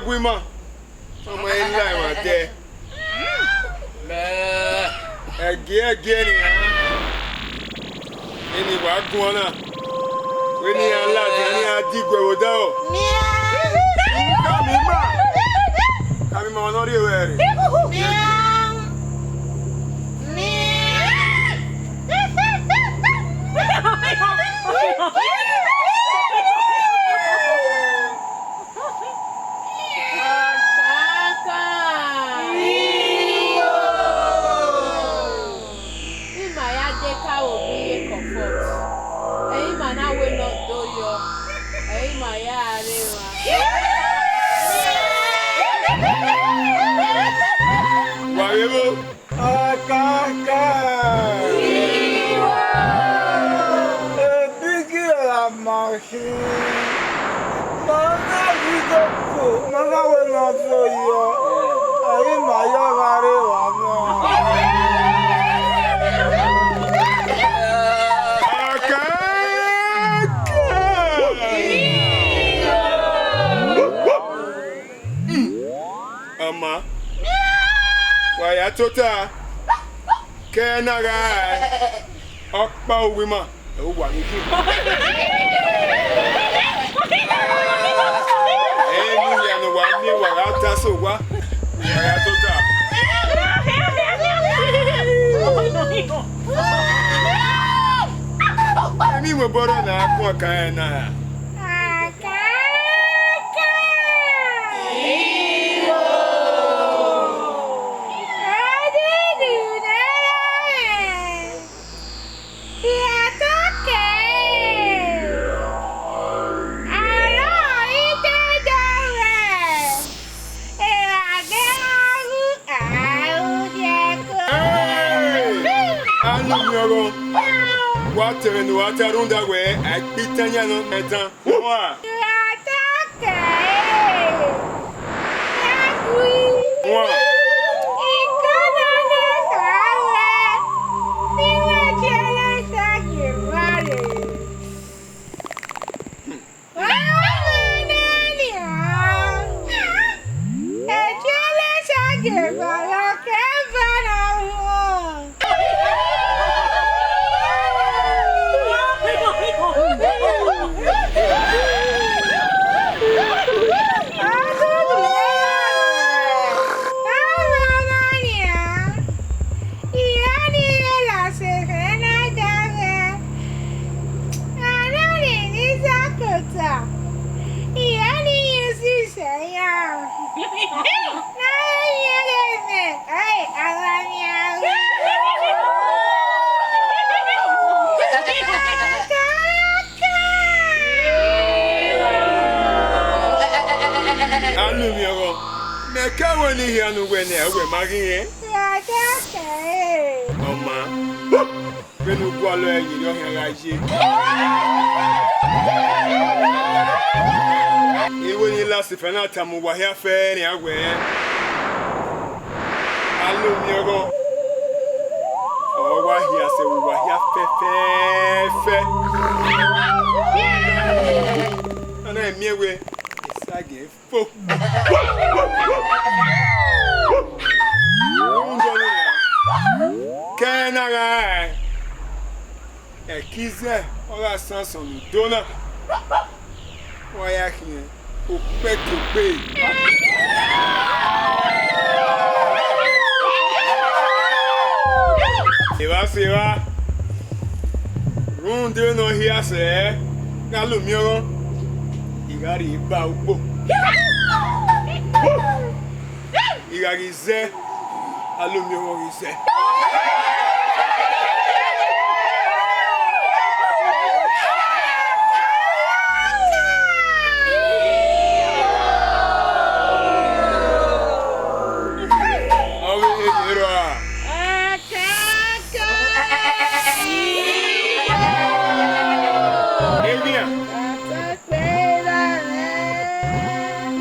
Women, oh my life, there. Again, any work going on? When you are lad, any dig without. Come in, not you wearing. Why I told her, can I up by women? Oh, what is it? And one year without us over. I told her. I mean, we're better than I can. Water and water on the way, I beat Tanya Metan. What? When you hear no when we're marrying, Mama, when you go along, you don't hear like you. Even you last if an atom were here fair anywhere. I love you go. Oh, why here say we were here fair. And I'm here with I gave folk. Can I? A kiss or a son on donor? Why I can't pay to pay. If I say, room do no here, sir. Now, look, you got it about. You got it, sir. I love you, what you say.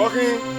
Walking.